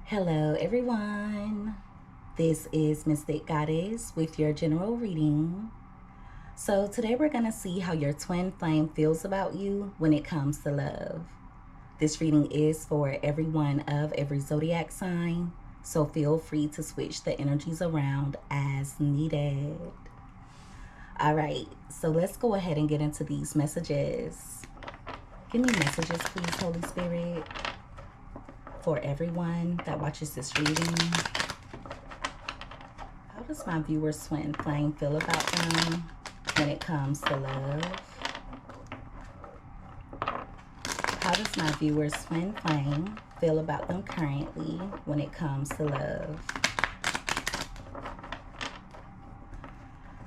Hello, everyone. This is Mystic Goddess with your general reading. So, today we're going to see how your twin flame feels about you when it comes to love. This reading is for everyone of every zodiac sign, so feel free to switch the energies around as needed. All right, so let's go ahead and get into these messages. Give me messages, please, Holy Spirit, for everyone that watches this reading. How does my viewer's twin flame feel about them when it comes to love? How does my viewer's twin flame feel about them currently when it comes to love?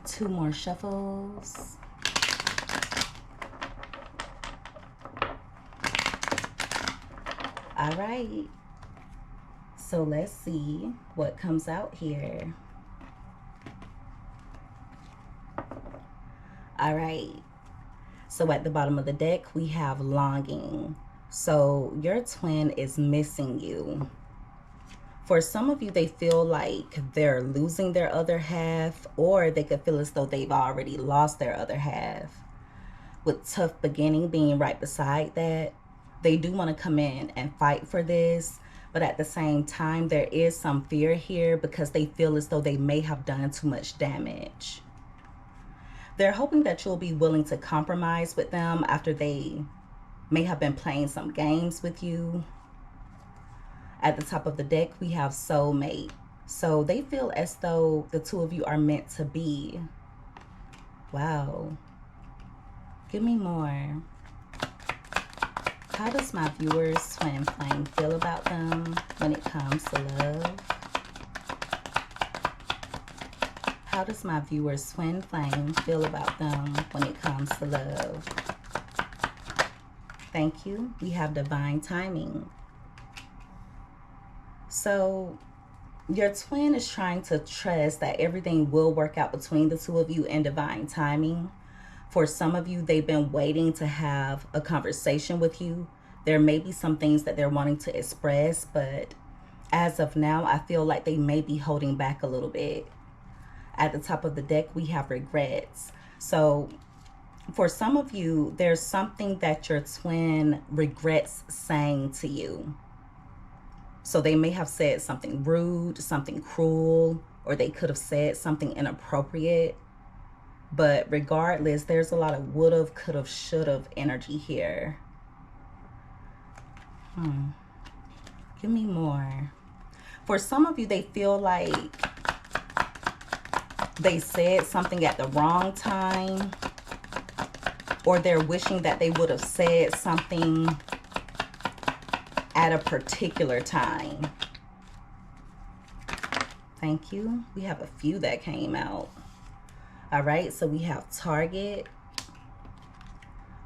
2 more shuffles. All right. So let's see what comes out here. All right. So at the bottom of the deck, we have longing. So your twin is missing you. For some of you, they feel like they're losing their other half, or they could feel as though they've already lost their other half. With tough beginning being right beside that, they do want to come in and fight for this. But at the same time, there is some fear here because they feel as though they may have done too much damage. They're hoping that you'll be willing to compromise with them after they may have been playing some games with you. At the top of the deck, we have soulmate. So they feel as though the two of you are meant to be. Wow. Give me more. How does my viewer's twin flame feel about them when it comes to love? How does my viewer's twin flame feel about them when it comes to love? Thank you. We have divine timing. So your twin is trying to trust that everything will work out between the two of you in divine timing. For some of you, they've been waiting to have a conversation with you. There may be some things that they're wanting to express, but as of now, I feel like they may be holding back a little bit. At the top of the deck, we have regrets. So for some of you, there's something that your twin regrets saying to you. So they may have said something rude, something cruel, or they could have said something inappropriate. But regardless, there's a lot of would've, could've, should've energy here. Give me more. For some of you, they feel like they said something at the wrong time, or they're wishing that they would have said something at a particular time. Thank you. We have a few that came out. All right, so we have target.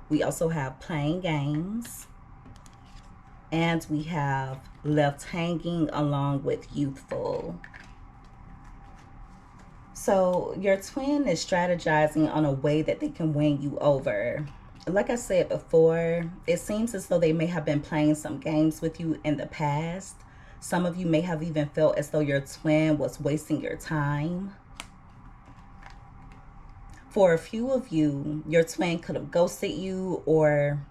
We also have playing games. And we have left hanging along with youthful. So your twin is strategizing on a way that they can win you over. Like I said before, it seems as though they may have been playing some games with you in the past. Some of you may have even felt as though your twin was wasting your time. For a few of you, your twin could have ghosted you, or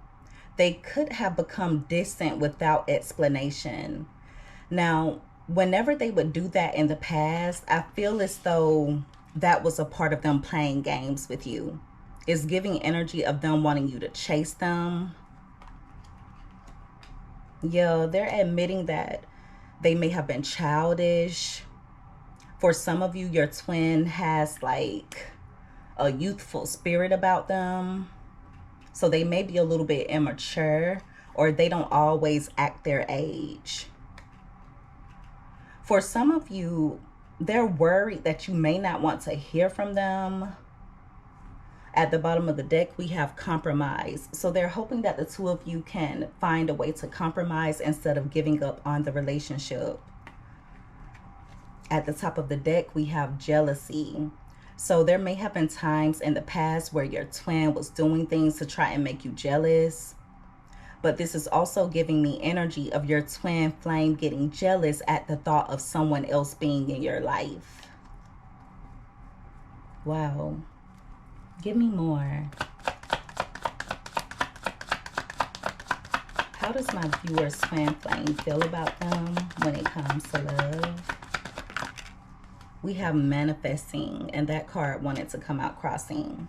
they could have become distant without explanation. Now, whenever they would do that in the past, I feel as though that was a part of them playing games with you. It's giving energy of them wanting you to chase them. Yeah, they're admitting that they may have been childish. For some of you, your twin has like a youthful spirit about them. So they may be a little bit immature, or they don't always act their age. For some of you, they're worried that you may not want to hear from them. At the bottom of the deck, we have compromise. So they're hoping that the two of you can find a way to compromise instead of giving up on the relationship. At the top of the deck, we have jealousy. So there may have been times in the past where your twin was doing things to try and make you jealous. But this is also giving me energy of your twin flame getting jealous at the thought of someone else being in your life. Wow. Give me more. How does my viewer's twin flame feel about them when it comes to love? We have manifesting, and that card wanted to come out crossing.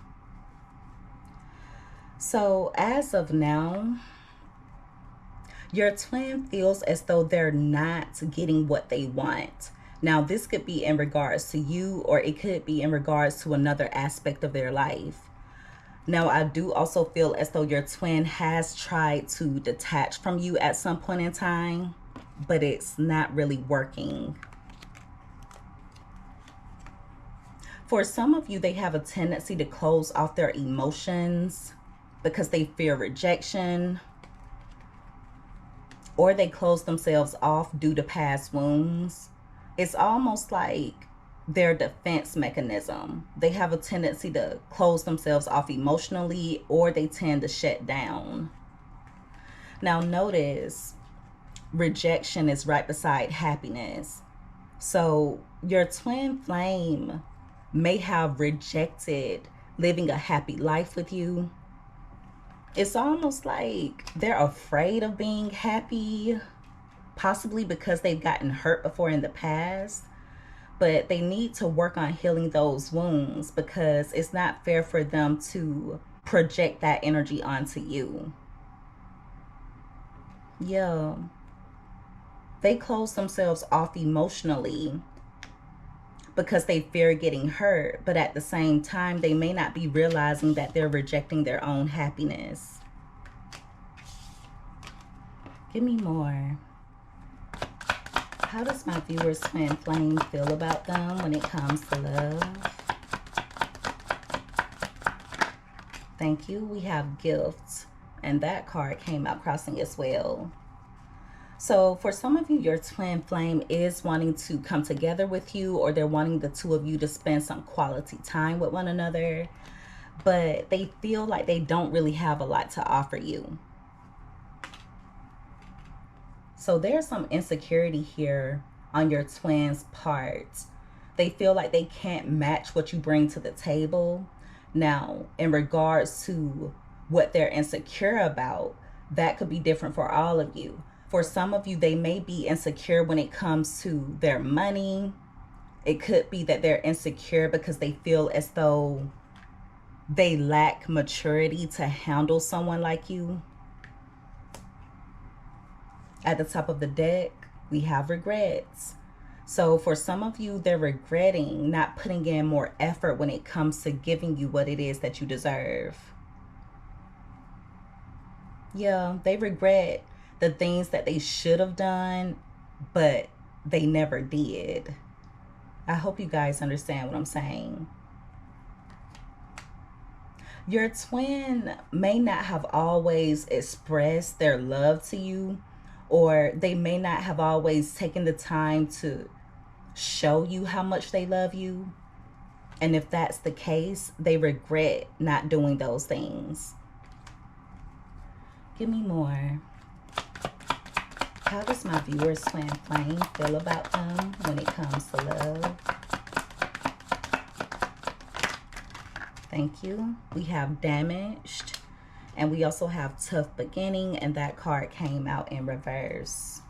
So as of now, your twin feels as though they're not getting what they want. Now, this could be in regards to you, or it could be in regards to another aspect of their life. Now, I do also feel as though your twin has tried to detach from you at some point in time, but it's not really working. For some of you, they have a tendency to close off their emotions because they fear rejection, or they close themselves off due to past wounds. It's almost like their defense mechanism. They have a tendency to close themselves off emotionally, or they tend to shut down. Now notice, rejection is right beside happiness. So your twin flame may have rejected living a happy life with you. It's almost like they're afraid of being happy, possibly because they've gotten hurt before in the past. But they need to work on healing those wounds, because it's not fair for them to project that energy onto you. Yeah. They close themselves off emotionally because they fear getting hurt, but at the same time, they may not be realizing that they're rejecting their own happiness. Give me more. How does my viewer's twin flame feel about them when it comes to love? Thank you. We have gifts, and that card came out crossing as well. So for some of you, your twin flame is wanting to come together with you, or they're wanting the two of you to spend some quality time with one another, but they feel like they don't really have a lot to offer you. So there's some insecurity here on your twin's part. They feel like they can't match what you bring to the table. Now, in regards to what they're insecure about, that could be different for all of you. For some of you, they may be insecure when it comes to their money. It could be that they're insecure because they feel as though they lack maturity to handle someone like you. At the top of the deck, we have regrets. So for some of you, they're regretting not putting in more effort when it comes to giving you what it is that you deserve. Yeah, they regret the things that they should have done, but they never did. I hope you guys understand what I'm saying. Your twin may not have always expressed their love to you, or they may not have always taken the time to show you how much they love you. And if that's the case, they regret not doing those things. Give me more. How does my viewer's twin flame feel about them when it comes to love? Thank you. We have damaged, and we also have tough beginning, and that card came out in reverse.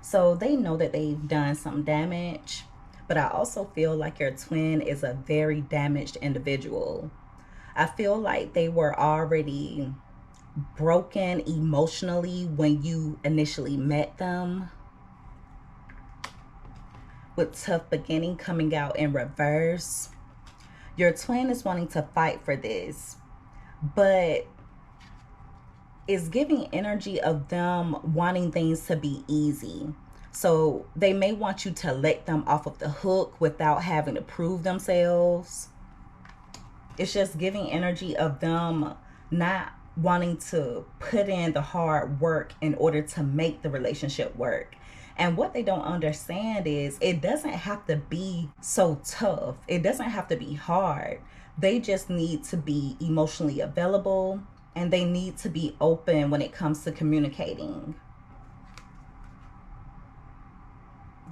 So they know that they've done some damage, but I also feel like your twin is a very damaged individual. I feel like they were already broken emotionally when you initially met them, with tough beginning coming out in reverse. Your twin is wanting to fight for this, but it's giving energy of them wanting things to be easy. So they may want you to let them off of the hook without having to prove themselves. It's just giving energy of them not wanting to put in the hard work in order to make the relationship work. And what they don't understand is it doesn't have to be so tough. It doesn't have to be hard. They just need to be emotionally available and they need to be open when it comes to communicating.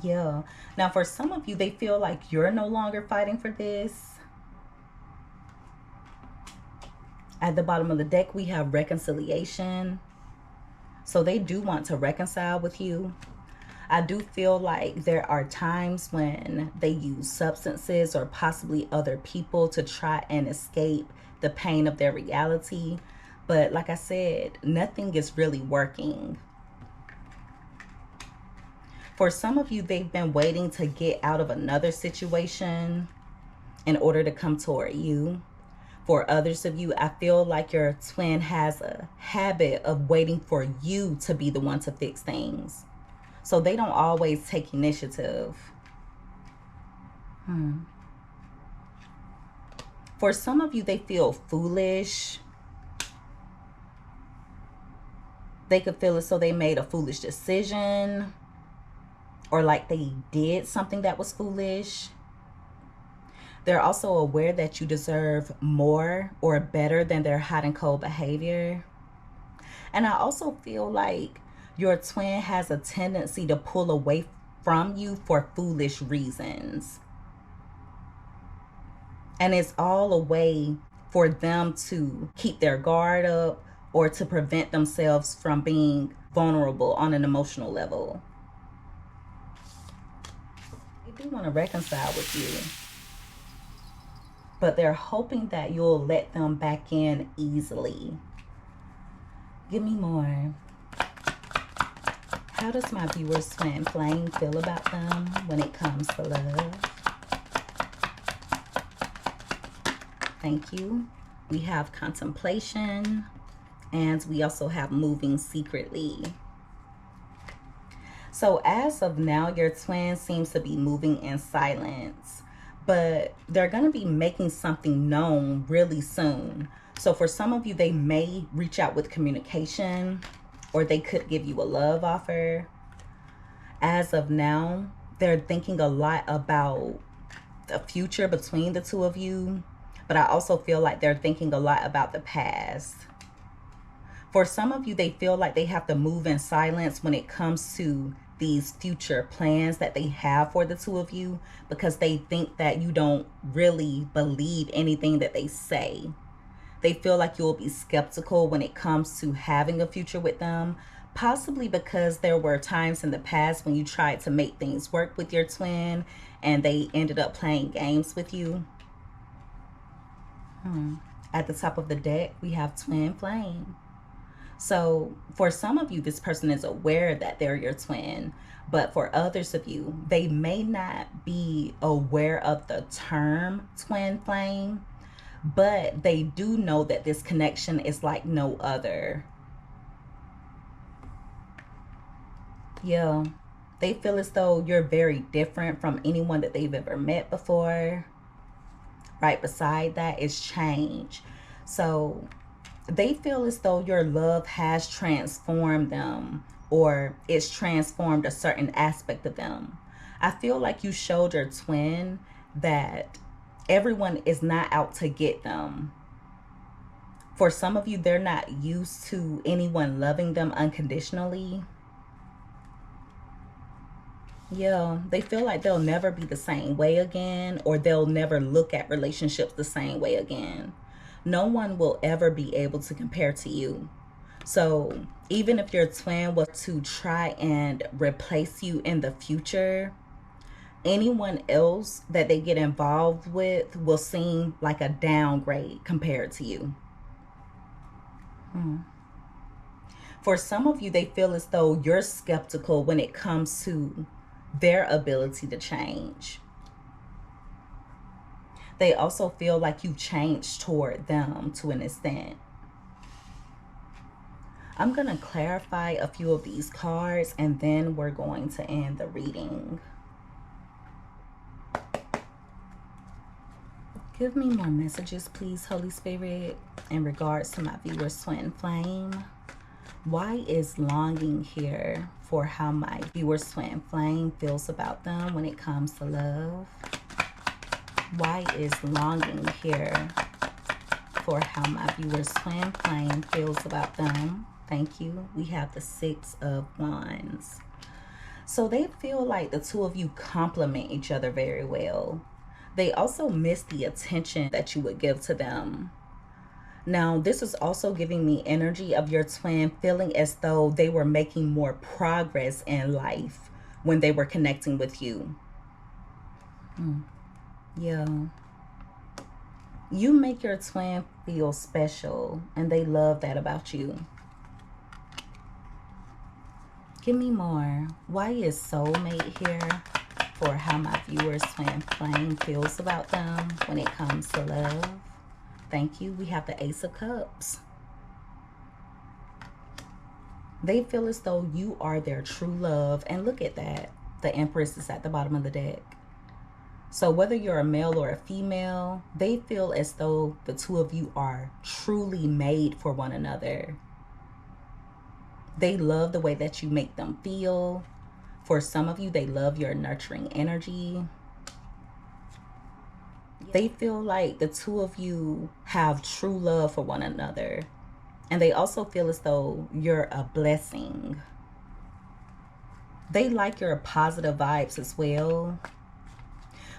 Yeah. Now, for some of you, they feel like you're no longer fighting for this. At the bottom of the deck, we have reconciliation. So they do want to reconcile with you. I do feel like there are times when they use substances or possibly other people to try and escape the pain of their reality. But like I said, nothing is really working. For some of you, they've been waiting to get out of another situation in order to come toward you. For others of you, I feel like your twin has a habit of waiting for you to be the one to fix things. So they don't always take initiative. For some of you, they feel foolish. They could feel as though they made a foolish decision, or like they did something that was foolish. They're also aware that you deserve more or better than their hot and cold behavior. And I also feel like your twin has a tendency to pull away from you for foolish reasons. And it's all a way for them to keep their guard up or to prevent themselves from being vulnerable on an emotional level. They do want to reconcile with you, but they're hoping that you'll let them back in easily. Give me more. How does my viewer's twin flame feel about them when it comes to love? Thank you. We have contemplation, and we also have moving secretly. So as of now, your twin seems to be moving in silence, but they're going to be making something known really soon. So for some of you, they may reach out with communication, or they could give you a love offer. As of now, they're thinking a lot about the future between the two of you, but I also feel like they're thinking a lot about the past. For some of you, they feel like they have to move in silence when it comes to these future plans that they have for the two of you, because they think that you don't really believe anything that they say. They feel like you'll be skeptical when it comes to having a future with them, possibly because there were times in the past when you tried to make things work with your twin and they ended up playing games with you. At the top of the deck, we have twin flame. So for some of you, this person is aware that they're your twin, but for others of you, they may not be aware of the term twin flame, but they do know that this connection is like no other. Yeah, they feel as though you're very different from anyone that they've ever met before. Right beside that is change. So they feel as though your love has transformed them, or it's transformed a certain aspect of them. I feel like you showed your twin that everyone is not out to get them. For some of you, they're not used to anyone loving them unconditionally. Yeah, they feel like they'll never be the same way again, or they'll never look at relationships the same way again. No one will ever be able to compare to you. So even if your twin was to try and replace you in the future, anyone else that they get involved with will seem like a downgrade compared to you. For some of you, they feel as though you're skeptical when it comes to their ability to change. They also feel like you changed toward them to an extent. I'm going to clarify a few of these cards, and then we're going to end the reading. Give me more messages, please, Holy Spirit, in regards to my viewer's twin flame. Why is longing here for how my viewer's twin flame feels about them when it comes to love? Why is longing here for how my viewers twin flame feels about them. Thank you. We have the 6 of Wands. So they feel like the two of you complement each other very well. They also miss the attention that you would give to them. Now, this is also giving me energy of your twin feeling as though they were making more progress in life when they were connecting with you. Yeah. You make your twin feel special, and they love that about you. Give me more. Why is soulmate here for how my viewers twin flame feels about them when it comes to love? Thank you. We have the Ace of Cups. They feel as though you are their true love. And look at that. The Empress is at the bottom of the deck. So whether you're a male or a female, they feel as though the two of you are truly made for one another. They love the way that you make them feel. For some of you, they love your nurturing energy. They feel like the two of you have true love for one another. And they also feel as though you're a blessing. They like your positive vibes as well.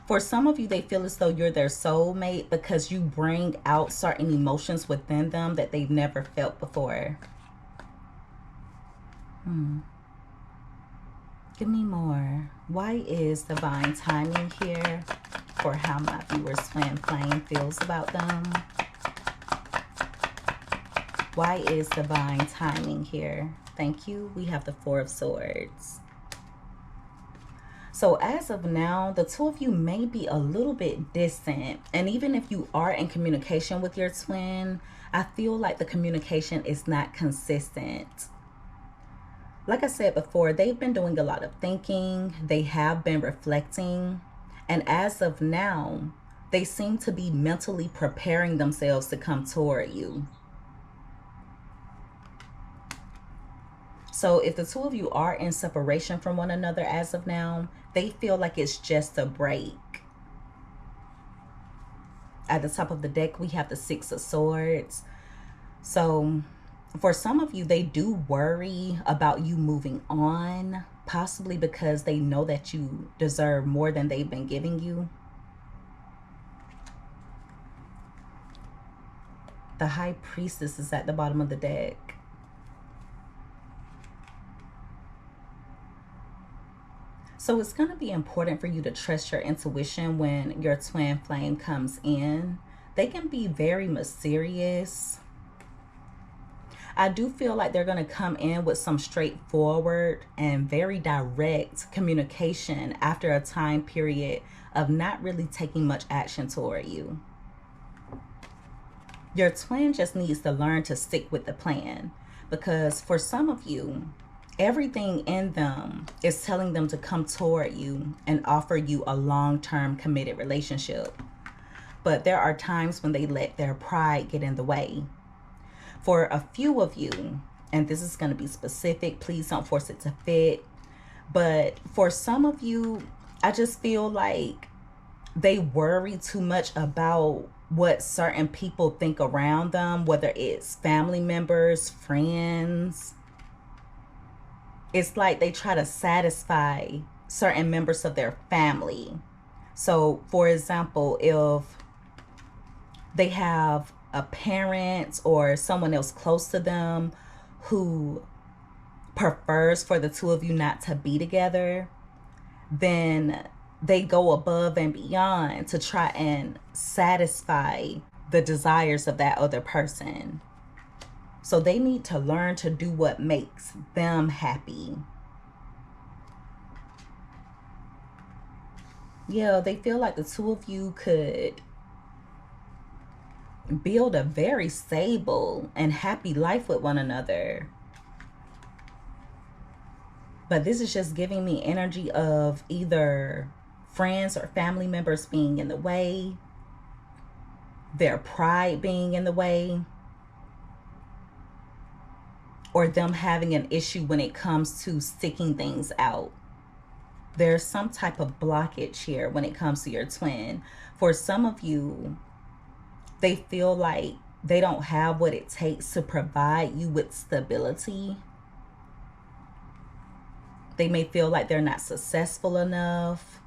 For some of you, they feel as though you're their soulmate because you bring out certain emotions within them that they've never felt before. Give me more. Why is divine timing here for how my viewers twin flame feels about them? Why is divine timing here? Thank you. We have the 4 of Swords. So as of now, the two of you may be a little bit distant. And even if you are in communication with your twin, I feel like the communication is not consistent. Like I said before, they've been doing a lot of thinking. They have been reflecting. And as of now, they seem to be mentally preparing themselves to come toward you. So if the two of you are in separation from one another as of now, they feel like it's just a break. At the top of the deck, we have the 6 of Swords. So for some of you, they do worry about you moving on, possibly because they know that you deserve more than they've been giving you. The High Priestess is at the bottom of the deck. So it's going to be important for you to trust your intuition when your twin flame comes in. They can be very mysterious. I do feel like they're going to come in with some straightforward and very direct communication after a time period of not really taking much action toward you. Your twin just needs to learn to stick with the plan, because for some of you, everything in them is telling them to come toward you and offer you a long-term committed relationship. But there are times when they let their pride get in the way. For a few of you, and this is going to be specific, please don't force it to fit. But for some of you, I just feel like they worry too much about what certain people think around them, whether it's family members, friends. It's like they try to satisfy certain members of their family. So, for example, if they have a parent or someone else close to them who prefers for the two of you not to be together, then they go above and beyond to try and satisfy the desires of that other person. So they need to learn to do what makes them happy. Yeah, they feel like the two of you could build a very stable and happy life with one another. But this is just giving me energy of either friends or family members being in the way, their pride being in the way, or them having an issue when it comes to sticking things out. There's some type of blockage here when it comes to your twin. For some of you, they feel like they don't have what it takes to provide you with stability. They may feel like they're not successful enough.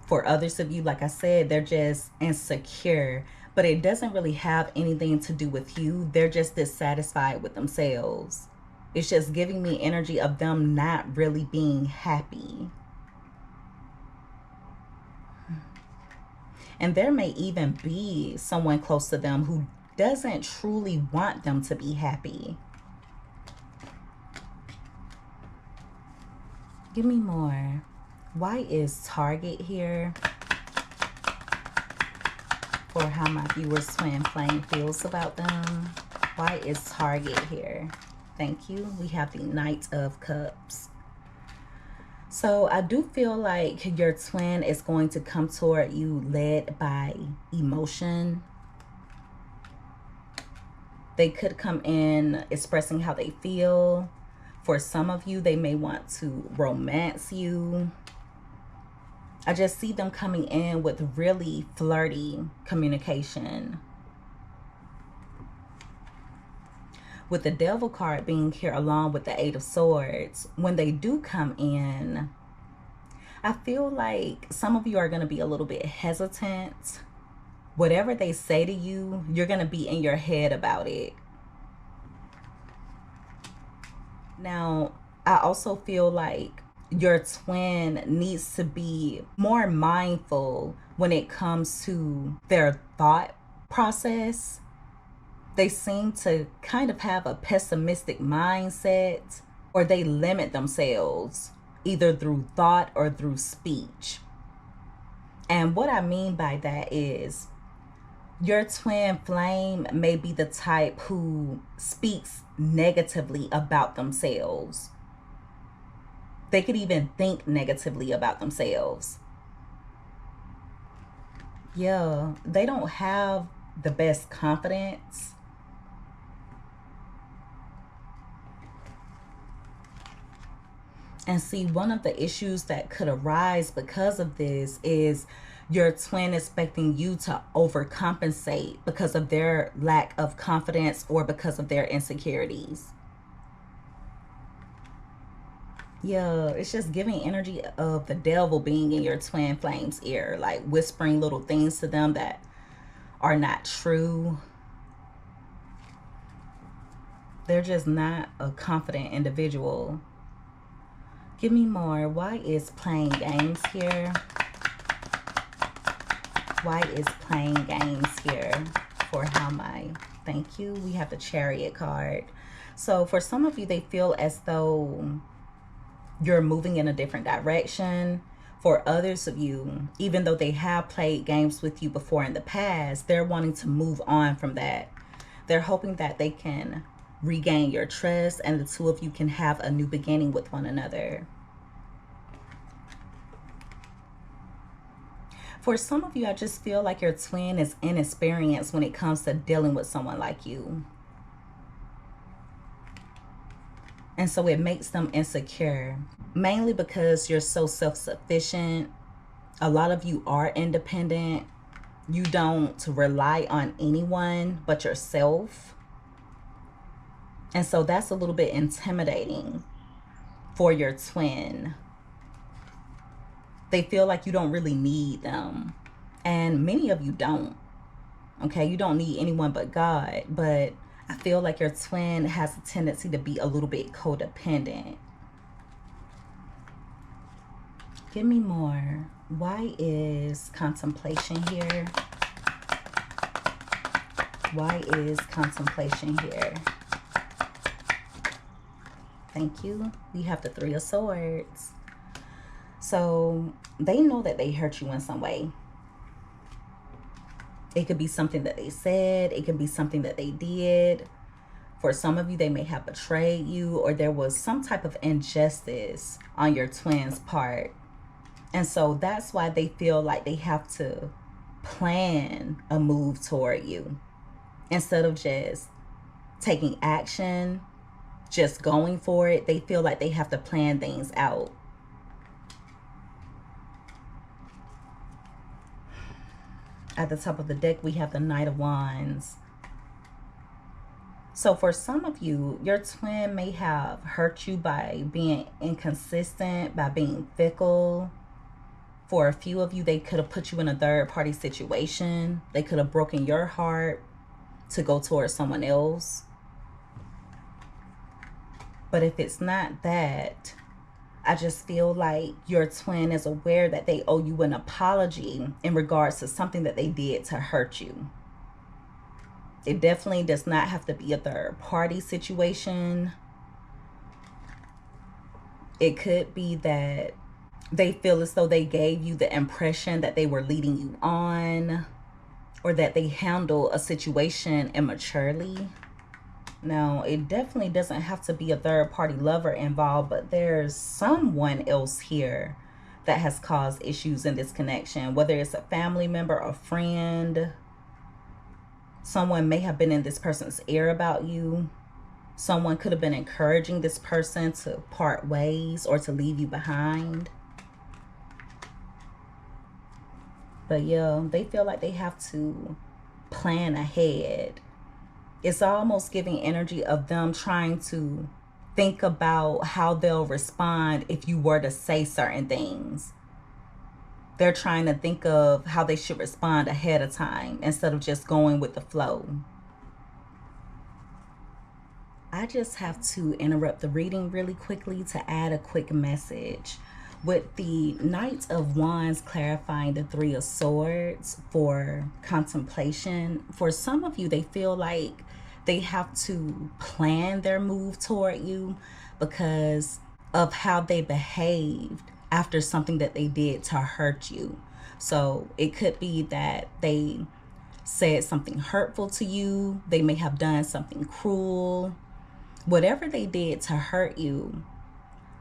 For others of you, like I said, they're just insecure, but it doesn't really have anything to do with you. They're just dissatisfied with themselves. It's just giving me energy of them not really being happy. And there may even be someone close to them who doesn't truly want them to be happy. Give me more. Why is Target here for how my viewers twin flame feels about them? Why is Target here? Thank you. We have the Knight of Cups. So I do feel like your twin is going to come toward you led by emotion. They could come in expressing how they feel. For some of you, they may want to romance you. I just see them coming in with really flirty communication. With the Devil card being here along with the Eight of Swords, when they do come in, I feel like some of you are going to be a little bit hesitant. Whatever they say to you, you're going to be in your head about it. Now, I also feel like your twin needs to be more mindful when it comes to their thought process. They seem to kind of have a pessimistic mindset, or they limit themselves either through thought or through speech. And what I mean by that is your twin flame may be the type who speaks negatively about themselves. They could even think negatively about themselves. Yeah, they don't have the best confidence. And see, one of the issues that could arise because of this is your twin expecting you to overcompensate because of their lack of confidence or because of their insecurities. Yeah, it's just giving energy of the devil being in your twin flame's ear, like whispering little things to them that are not true. They're just not a confident individual. Give me more. Why is playing games here? Why is playing games here for how my... Thank you. We have the Chariot card. So for some of you, they feel as though you're moving in a different direction. For others of you, even though they have played games with you before in the past, they're wanting to move on from that. They're hoping that they can regain your trust and the two of you can have a new beginning with one another. For some of you, I just feel like your twin is inexperienced when it comes to dealing with someone like you. And so it makes them insecure, mainly because you're so self-sufficient. A lot of you are independent. You don't rely on anyone but yourself. And so that's a little bit intimidating for your twin. They feel like you don't really need them. And many of you don't. Okay, you don't need anyone but God. But I feel like your twin has a tendency to be a little bit codependent. Give me more. Why is contemplation here? Why is contemplation here? Thank you. We have the Three of Swords. So they know that they hurt you in some way. It could be something that they said. It could be something that they did. For some of you, they may have betrayed you, or there was some type of injustice on your twin's part. And so that's why they feel like they have to plan a move toward you instead of just taking action, just going for it. They feel like they have to plan things out. At the top of the deck, we have the Knight of Wands. So for some of you, your twin may have hurt you by being inconsistent, by being fickle. For a few of you, they could have put you in a third party situation. They could have broken your heart to go towards someone else. But if it's not that, I just feel like your twin is aware that they owe you an apology in regards to something that they did to hurt you. It definitely does not have to be a third party situation. It could be that they feel as though they gave you the impression that they were leading you on, or that they handle a situation immaturely. Now, it definitely doesn't have to be a third party lover involved, but there's someone else here that has caused issues in this connection, whether it's a family member, a friend. Someone may have been in this person's ear about you. Someone could have been encouraging this person to part ways or to leave you behind. But yeah, they feel like they have to plan ahead. It's almost giving energy of them trying to think about how they'll respond if you were to say certain things. They're trying to think of how they should respond ahead of time instead of just going with the flow. I just have to interrupt the reading really quickly to add a quick message. With the Knight of Wands clarifying the Three of Swords for contemplation, for some of you, they feel like they have to plan their move toward you because of how they behaved after something that they did to hurt you. So it could be that they said something hurtful to you. They may have done something cruel. Whatever they did to hurt you,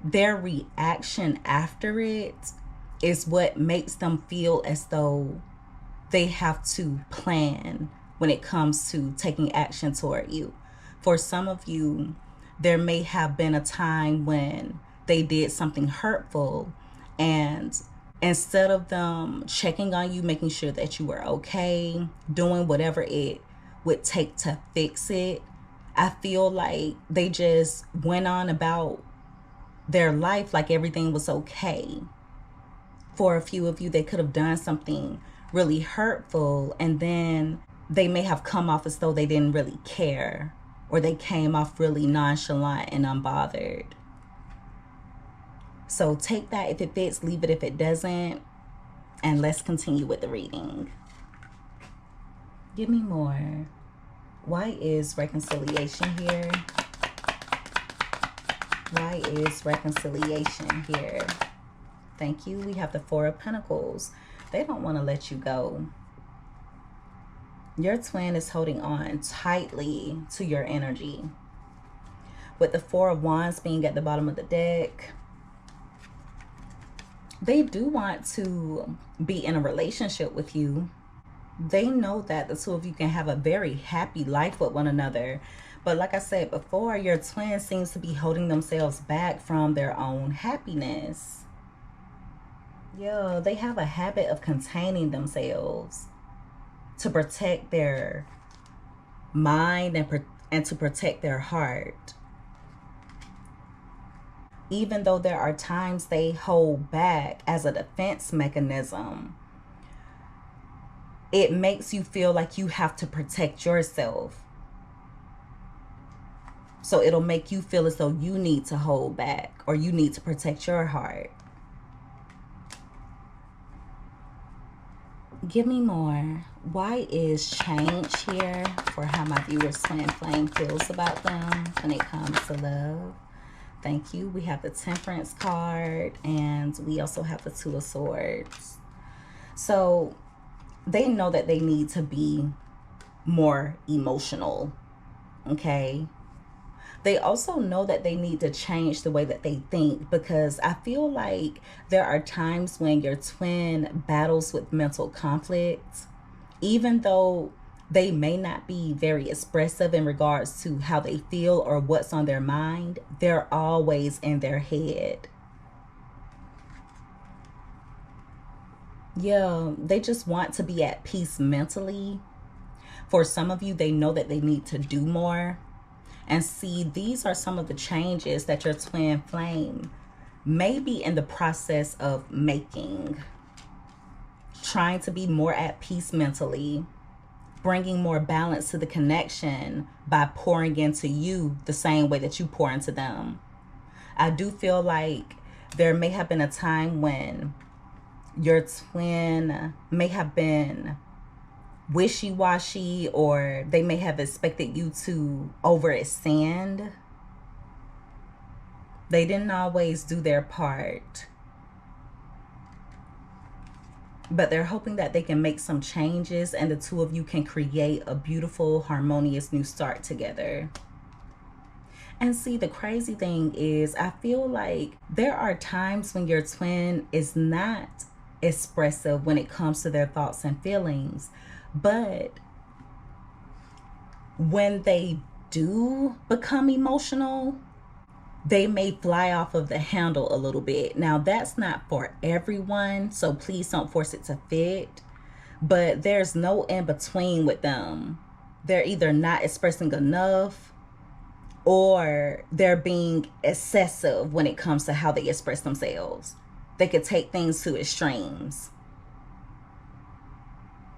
their reaction after it is what makes them feel as though they have to plan when it comes to taking action toward you. For some of you, there may have been a time when they did something hurtful, and instead of them checking on you, making sure that you were okay, doing whatever it would take to fix it, I feel like they just went on about their life like everything was okay. For a few of you, they could have done something really hurtful, and then they may have come off as though they didn't really care, or they came off really nonchalant and unbothered. So take that if it fits, leave it if it doesn't, and let's continue with the reading. Give me more. Why is reconciliation here? Why is reconciliation here? Thank you. We have the Four of Pentacles. They don't want to let you go. Your twin is holding on tightly to your energy. With the Four of Wands being at the bottom of the deck, they do want to be in a relationship with you. They know that the two of you can have a very happy life with one another. But like I said before, your twin seems to be holding themselves back from their own happiness. Yeah, they have a habit of containing themselves to protect their mind and to protect their heart. Even though there are times they hold back as a defense mechanism, it makes you feel like you have to protect yourself. So it'll make you feel as though you need to hold back or you need to protect your heart. Give me more. Why is change here for how my viewers twin flame feels about them when it comes to love? Thank you. We have the Temperance card, and we also have the Two of Swords. So they know that they need to be more emotional, okay? They also know that they need to change the way that they think, because I feel like there are times when your twin battles with mental conflict, even though they may not be very expressive in regards to how they feel or what's on their mind. They're always in their head. Yeah, they just want to be at peace mentally. For some of you, they know that they need to do more. And see, these are some of the changes that your twin flame may be in the process of making. Trying to be more at peace mentally, bringing more balance to the connection by pouring into you the same way that you pour into them. I do feel like there may have been a time when your twin may have been wishy-washy, or they may have expected you to overextend. They didn't always do their part, but they're hoping that they can make some changes and the two of you can create a beautiful, harmonious new start together. And see, the crazy thing is, I feel like there are times when your twin is not expressive when it comes to their thoughts and feelings, but when they do become emotional, they may fly off of the handle a little bit. Now, that's not for everyone, so please don't force it to fit. But there's no in between with them. They're either not expressing enough, or they're being excessive when it comes to how they express themselves. They could take things to extremes.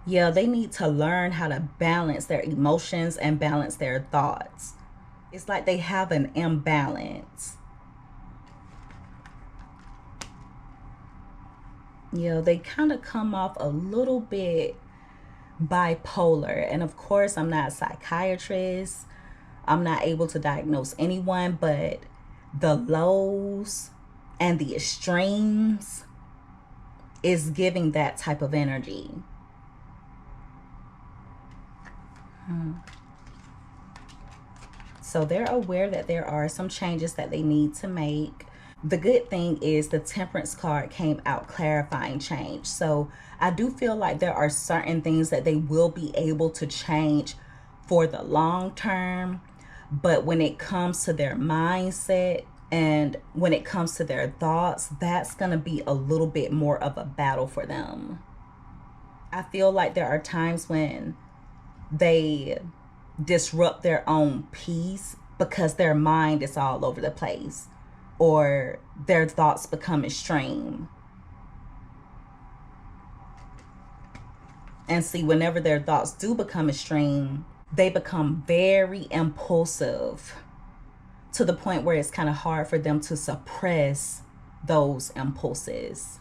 Yeah, they need to learn how to balance their emotions and balance their thoughts. It's like they have an imbalance. Yeah, they kind of come off a little bit bipolar. And of course, I'm not a psychiatrist. I'm not able to diagnose anyone, but the lows and the extremes is giving that type of energy. So they're aware that there are some changes that they need to make. The good thing is the Temperance card came out clarifying change. So I do feel like there are certain things that they will be able to change for the long term. But when it comes to their mindset and when it comes to their thoughts, that's going to be a little bit more of a battle for them. I feel like there are times when they disrupt their own peace because their mind is all over the place, or their thoughts become extreme. And see, whenever their thoughts do become extreme, they become very impulsive to the point where it's kind of hard for them to suppress those impulses.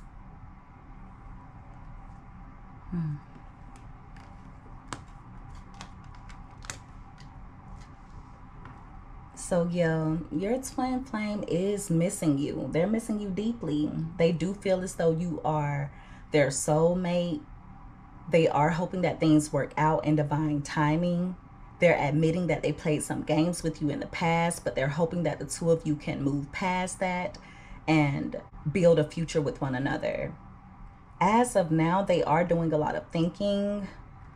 So yeah, your twin flame is missing you. They're missing you deeply. They do feel as though you are their soulmate. They are hoping that things work out in divine timing. They're admitting that they played some games with you in the past, but they're hoping that the two of you can move past that and build a future with one another. As of now, they are doing a lot of thinking.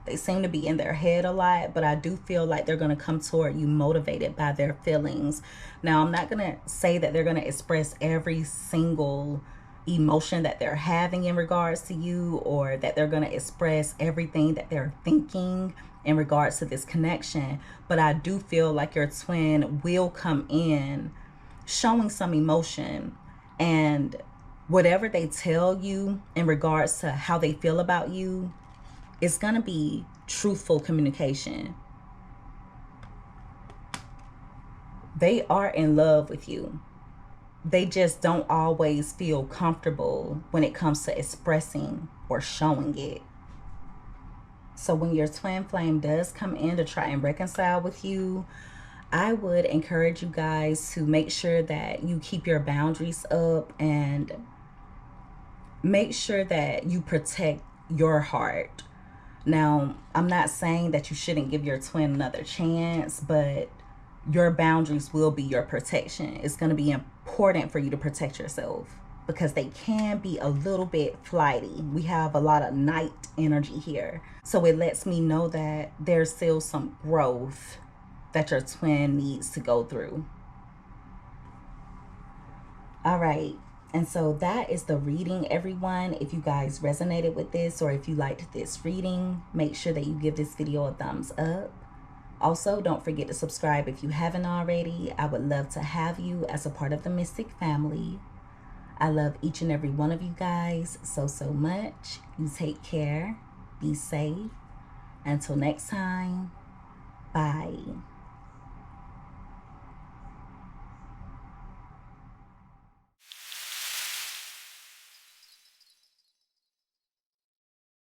They seem to be in their head a lot, but I do feel like they're going to come toward you motivated by their feelings. Now, I'm not going to say that they're going to express every single emotion that they're having in regards to you, or that they're going to express everything that they're thinking in regards to this connection. But I do feel like your twin will come in showing some emotion, and whatever they tell you in regards to how they feel about you, it's going to be truthful communication. They are in love with you. They just don't always feel comfortable when it comes to expressing or showing it. So when your twin flame does come in to try and reconcile with you, I would encourage you guys to make sure that you keep your boundaries up and make sure that you protect your heart. Now, I'm not saying that you shouldn't give your twin another chance, but your boundaries will be your protection. It's going to be important for you to protect yourself because they can be a little bit flighty. We have a lot of night energy here. So it lets me know that there's still some growth that your twin needs to go through. All right. And so that is the reading, everyone. If you guys resonated with this, or if you liked this reading, make sure that you give this video a thumbs up. Also, don't forget to subscribe if you haven't already. I would love to have you as a part of the Mystic family. I love each and every one of you guys so much. You take care. Be safe. Until next time, bye.